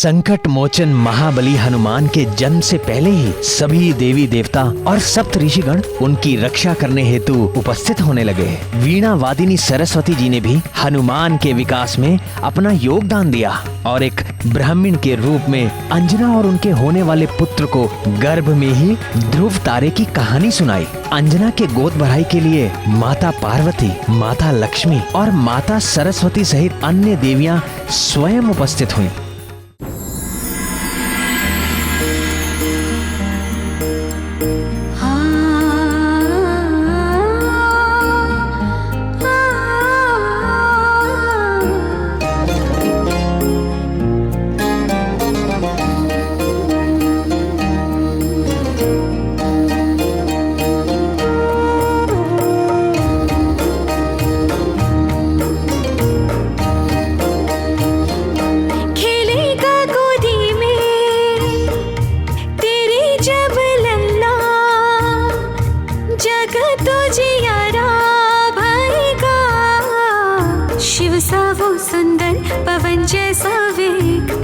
संकट मोचन महाबली हनुमान के जन्म से पहले ही सभी देवी देवता और सप्त ऋषिगण उनकी रक्षा करने हेतु उपस्थित होने लगे। वीणा वादिनी सरस्वती जी ने भी हनुमान के विकास में अपना योगदान दिया और एक ब्राह्मण के रूप में अंजना और उनके होने वाले पुत्र को गर्भ में ही ध्रुव तारे की कहानी सुनाई। अंजना के गोद भराई के लिए माता पार्वती, माता लक्ष्मी और माता सरस्वती सहित अन्य देवियां स्वयं उपस्थित हुईं।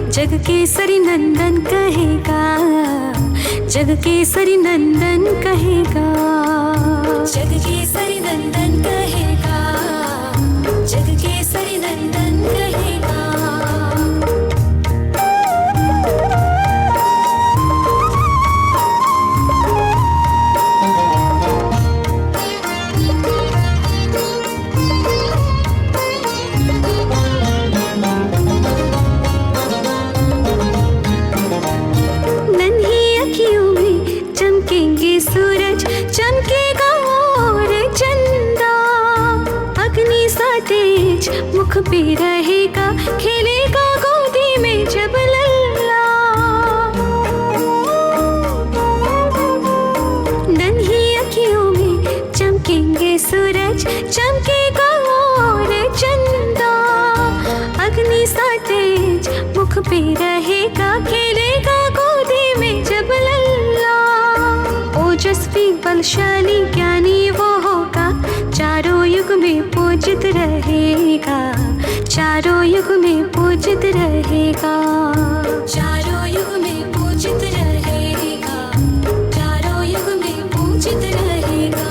जग केसरी नंदन कहेगा, जग केसरी नंदन कहेगा, जग केसरी नंदन कहेगा, जग केसरी नंदन कहेगा। सूरज चमकेगा और चंदा, अग्नि सा तेज मुख पे रहेगा, खेलेगा गोदी में जब लल्ला। नन्ही अखियों में चमकेंगे सूरज, चमकेगा और चंदा, अग्नि सा तेज मुख पे रहेगा, खेलेगा गोदी में जब लल्ला। ओजस्वी बलशाली ज्ञानी वो होगा, चारों युग में पूजित रहेगा, चारों युग में पूजित रहेगा, चारों युग में पूजित रहेगा, चारों युग में पूजित रहेगा।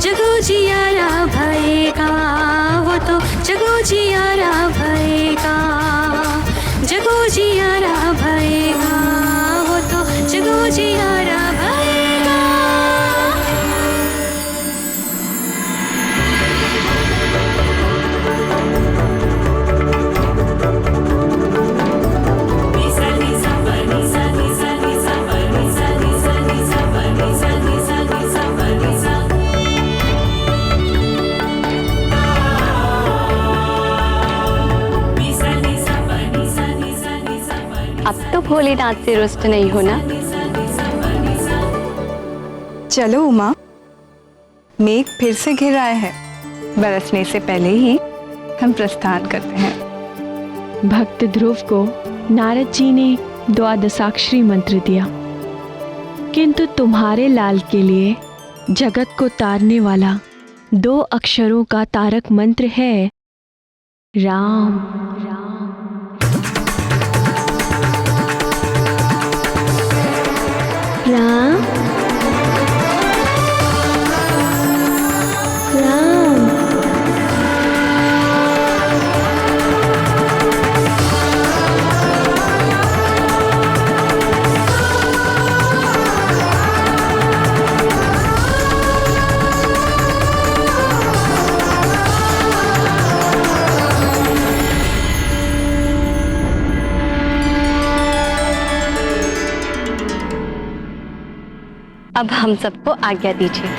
जगो जियारा भयेगा, वो तो जगो जियारा भयेगा, जगो जियारा भयेगा, वो तो जगो जियारा भयेगा। अब तो भोलेनाथ से रुष्ट नहीं होना। चलो उमा, मेघ फिर से घिर आए हैं, बरसने से पहले ही हम प्रस्थान करते हैं। भक्त ध्रुव को नारद जी ने द्वादशाक्षरी मंत्र दिया, किंतु तुम्हारे लाल के लिए जगत को तारने वाला 2 अक्षरों का तारक मंत्र है राम। राम राम राम। अब हम सबको आज्ञा दीजिए।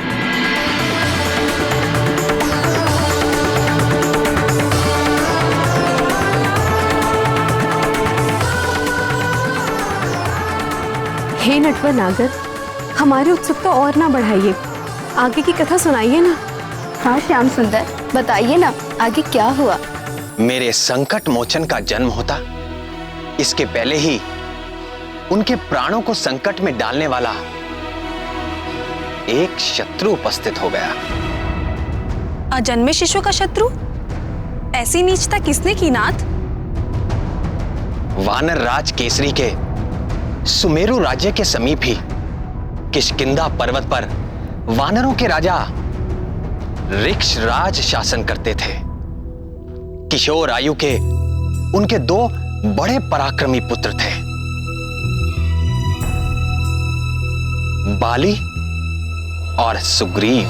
हे नटवर नागर, हमारी उत्सुकता और ना बढ़ाइए, आगे की कथा सुनाइए ना। हाँ श्याम सुंदर, बताइए ना आगे क्या हुआ। मेरे संकट मोचन का जन्म होता, इसके पहले ही उनके प्राणों को संकट में डालने वाला एक शत्रु उपस्थित हो गया। अजन्मे शिशु का शत्रु? ऐसी नीचता किसने की नाथ? वानर राज केसरी के सुमेरु राज्य के समीप ही किष्किंधा पर्वत पर वानरों के राजा ऋक्ष राज शासन करते थे। किशोर आयु के उनके 2 बड़े पराक्रमी पुत्र थे, बाली और सुग्रीव।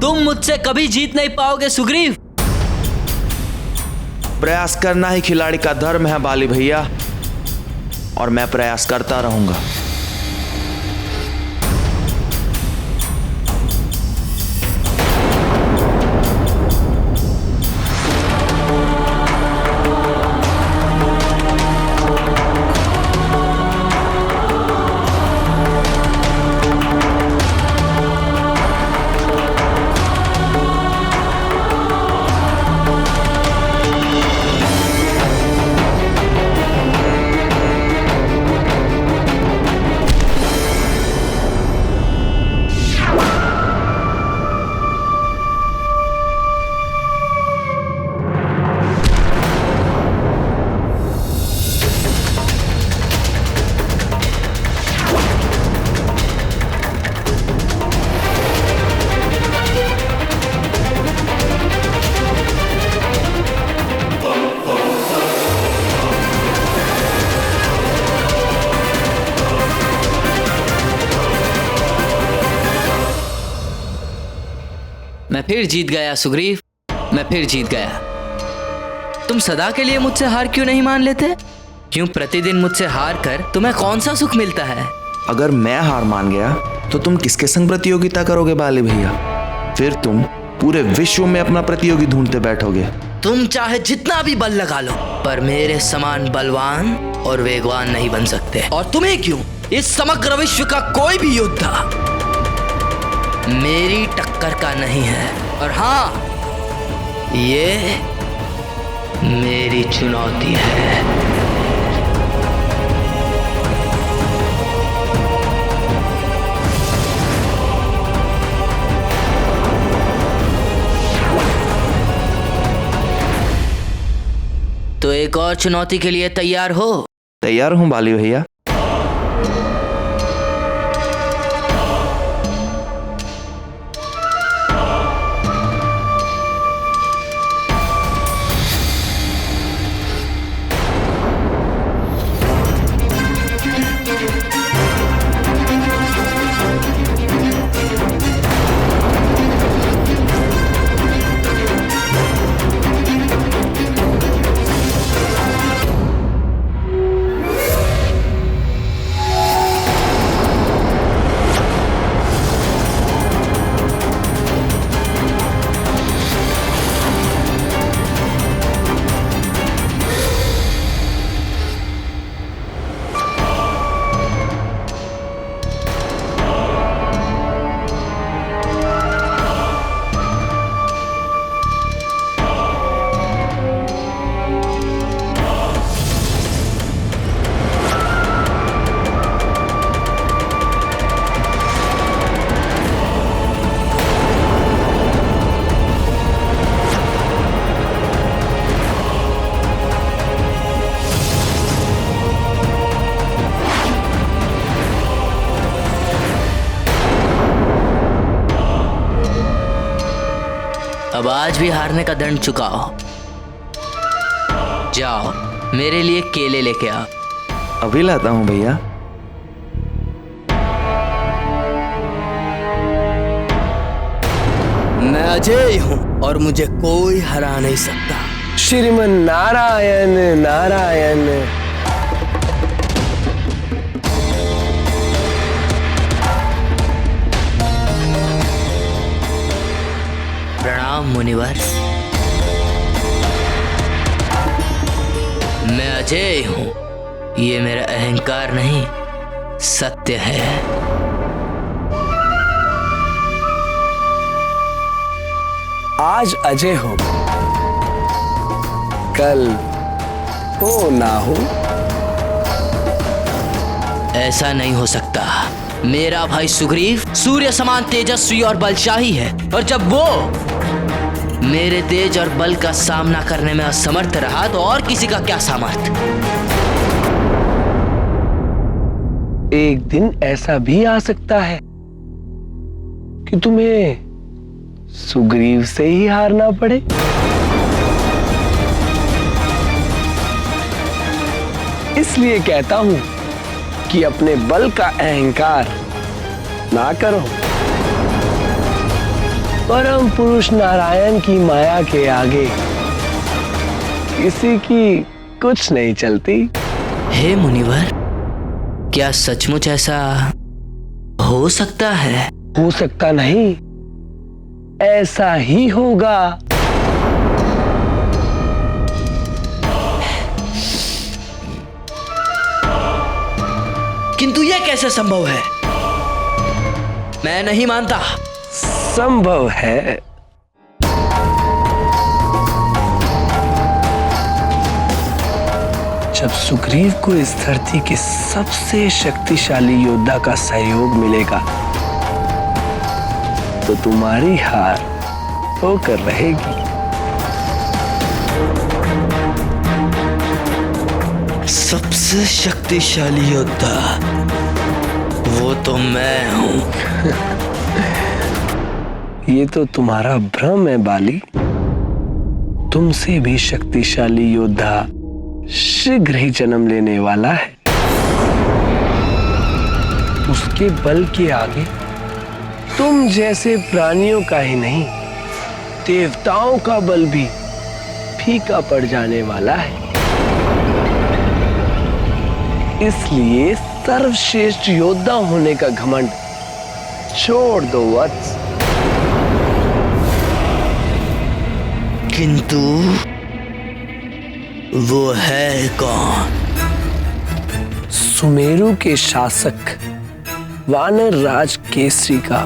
तुम मुझसे कभी जीत नहीं पाओगे सुग्रीव। प्रयास करना ही खिलाड़ी का धर्म है बाली भैया, और मैं प्रयास करता रहूंगा। मैं फिर जीत गया सुग्रीव, मैं फिर जीत गया। तुम सदा के लिए मुझसे हार क्यों नहीं मान लेते? क्यों प्रतिदिन मुझसे हार कर तुम्हें कौन सा सुख मिलता है? अगर मैं हार मान गया तो तुम किसके संग प्रतियोगिता करोगे बाली भैया? फिर तुम पूरे विश्व में अपना प्रतियोगी ढूंढते बैठोगे। तुम चाहे जितना भी बल लगा लो, पर मेरे समान बलवान और वेगवान नहीं बन सकते। और तुम्हें क्यों, इस समग्र विश्व का कोई भी योद्धा मेरी टक्कर का नहीं है। और हाँ, ये मेरी चुनौती है। तो एक और चुनौती के लिए तैयार हो? तैयार हूं बाली भैया। अब आज भी हारने का दंड चुकाओ। जाओ मेरे लिए केले लेके आओ। अभी लाता हूँ भैया। मैं अजय हूँ और मुझे कोई हरा नहीं सकता। श्रीमन नारायण नारायण। प्रणाम मुनिवर। मैं अजय हूँ, ये मेरा अहंकार नहीं सत्य है। आज अजय हो, कल हो ना हो। ऐसा नहीं हो सकता। मेरा भाई सुग्रीव सूर्य समान तेजस्वी और बलशाही है, और जब वो मेरे तेज और बल का सामना करने में असमर्थ रहा तो और किसी का क्या सामर्थ। एक दिन ऐसा भी आ सकता है कि तुम्हें सुग्रीव से ही हारना पड़े। इसलिए कहता हूं कि अपने बल का अहंकार ना करो। परम पुरुष नारायण की माया के आगे किसी की कुछ नहीं चलती। हे मुनिवर, क्या सचमुच ऐसा हो सकता है? हो सकता नहीं, ऐसा ही होगा। किंतु यह कैसे संभव है? मैं नहीं मानता। संभव है। जब सुग्रीव को इस धरती के सबसे शक्तिशाली योद्धा का सहयोग मिलेगा तो तुम्हारी हार होकर रहेगी। सबसे शक्तिशाली योद्धा वो तो मैं हूं। ये तो तुम्हारा भ्रम है बाली। तुमसे भी शक्तिशाली योद्धा शीघ्र ही जन्म लेने वाला है। उसके बल के आगे तुम जैसे प्राणियों का ही नहीं, देवताओं का बल भी फीका पड़ जाने वाला है। इसलिए सर्वश्रेष्ठ योद्धा होने का घमंड छोड़ दो वत्स। किंतु वो है कौन? सुमेरु के शासक वानर राज केसरी का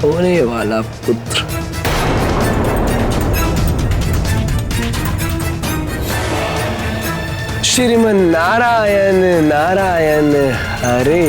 होने वाला पुत्र। श्रीमन नारायण नारायण हरे।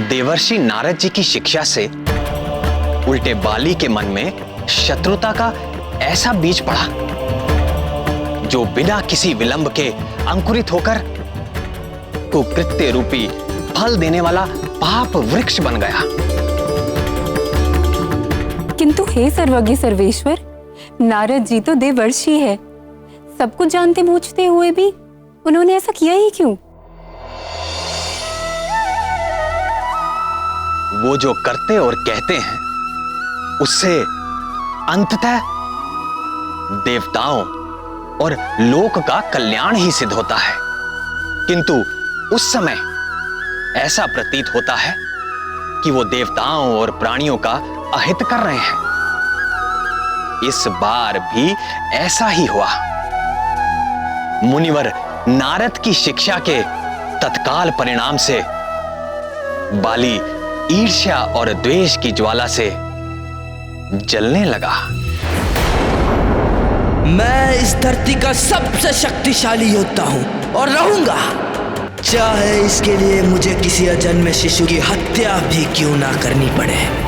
देवर्षि नारद जी की शिक्षा से उल्टे बाली के मन में शत्रुता का ऐसा बीज पड़ा जो बिना किसी विलंब के अंकुरित होकर कुकृत्य रूपी फल देने वाला पाप वृक्ष बन गया। किंतु हे सर्वज्ञ सर्वेश्वर, नारद जी तो देवर्षि है। सब कुछ जानते बूझते हुए भी उन्होंने ऐसा किया ही क्यों? वो जो करते और कहते हैं उससे अंततः देवताओं और लोक का कल्याण ही सिद्ध होता है। किंतु उस समय ऐसा प्रतीत होता है कि वो देवताओं और प्राणियों का अहित कर रहे हैं। इस बार भी ऐसा ही हुआ। मुनिवर नारद की शिक्षा के तत्काल परिणाम से बाली ईर्ष्या और द्वेष की ज्वाला से जलने लगा। मैं इस धरती का सबसे शक्तिशाली योद्धा हूं और रहूंगा। चाहे इसके लिए मुझे किसी अजन्मे शिशु की हत्या भी क्यों ना करनी पड़े।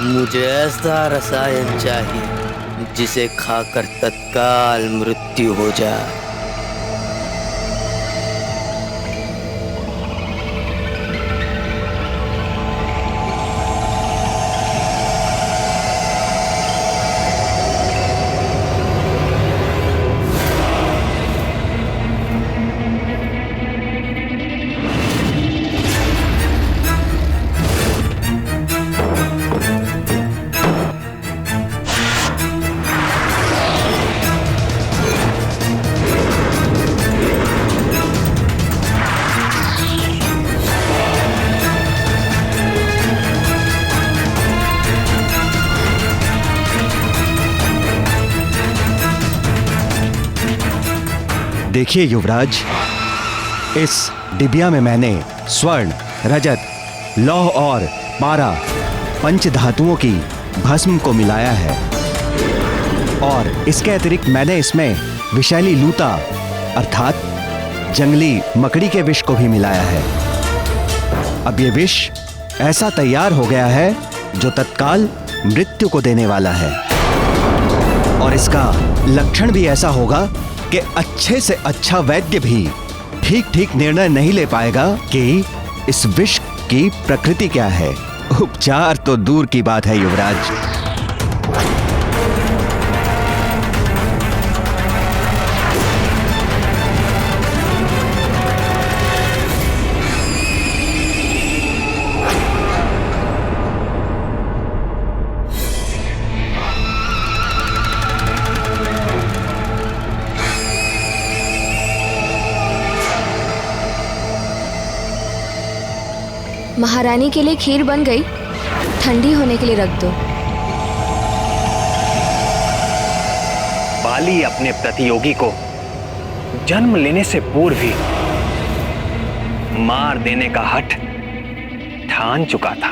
मुझे ऐसा रसायन चाहिए जिसे खाकर तत्काल मृत्यु हो जाए। देखिए युवराज, इस डिबिया में मैंने स्वर्ण, रजत, लौह और पारा पंच धातुओं की भस्म को मिलाया है और इसके अतिरिक्त मैंने इसमें विषैली लूता अर्थात जंगली मकड़ी के विष को भी मिलाया है। अब ये विष ऐसा तैयार हो गया है जो तत्काल मृत्यु को देने वाला है और इसका लक्षण भी ऐसा होगा कि अच्छे से अच्छा वैद्य भी ठीक ठीक निर्णय नहीं ले पाएगा कि इस विष की प्रकृति क्या है। उपचार तो दूर की बात है युवराज। महारानी के लिए खीर बन गई, ठंडी होने के लिए रख दो। बाली अपने प्रतियोगी को जन्म लेने से पूर्व ही मार देने का हठ ठान चुका था।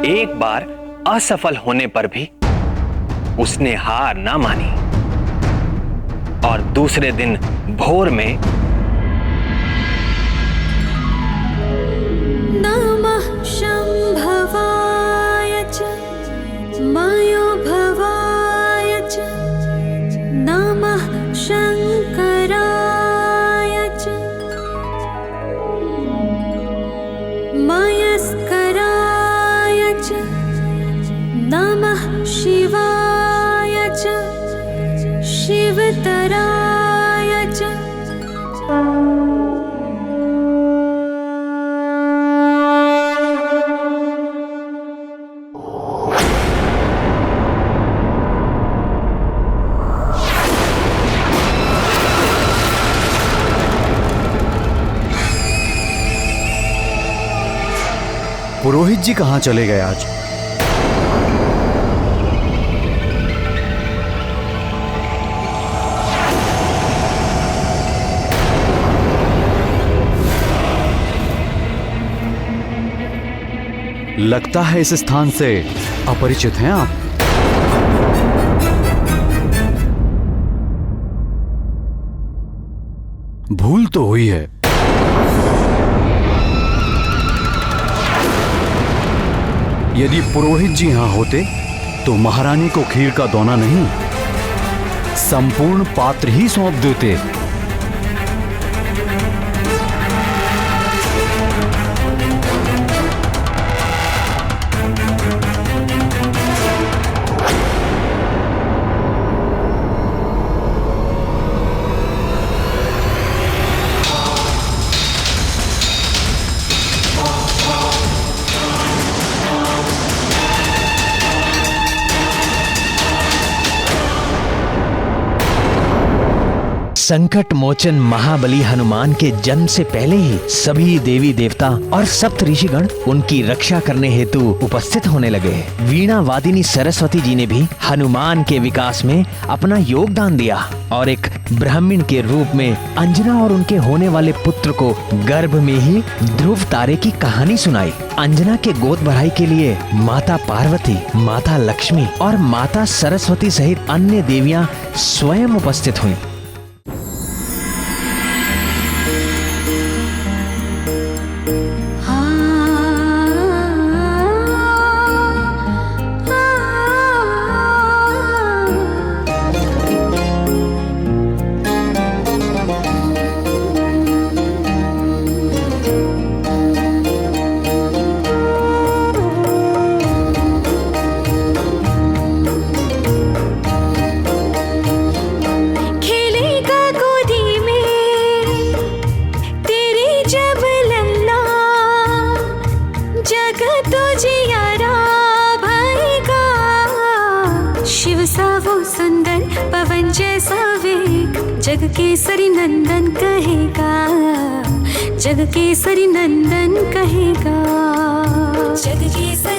एक बार असफल होने पर भी उसने हार ना मानी और दूसरे दिन भोर में नमः शंभवाय च मायो भवाय च नमः शंकराय च मयस्कराय च नमः शिवाय च शिवतराय च। पुरोहित जी कहाँ चले गए आज? लगता है इस स्थान से अपरिचित हैं आप। भूल तो हुई है। यदि पुरोहित जी यहाँ होते तो महारानी को खीर का दोना नहीं, संपूर्ण पात्र ही सौंप देते। संकट मोचन महाबली हनुमान के जन्म से पहले ही सभी देवी देवता और सप्त ऋषिगण उनकी रक्षा करने हेतु उपस्थित होने लगे। वीणा वादिनी सरस्वती जी ने भी हनुमान के विकास में अपना योगदान दिया और एक ब्राह्मण के रूप में अंजना और उनके होने वाले पुत्र को गर्भ में ही ध्रुव तारे की कहानी सुनाई। अंजना के गोद भराई के लिए माता पार्वती, माता लक्ष्मी और माता सरस्वती सहित अन्य देवियां स्वयं उपस्थित हुईं। जग केसरी नंदन कहेगा, जग केसरी नंदन कहेगा, जग केसरी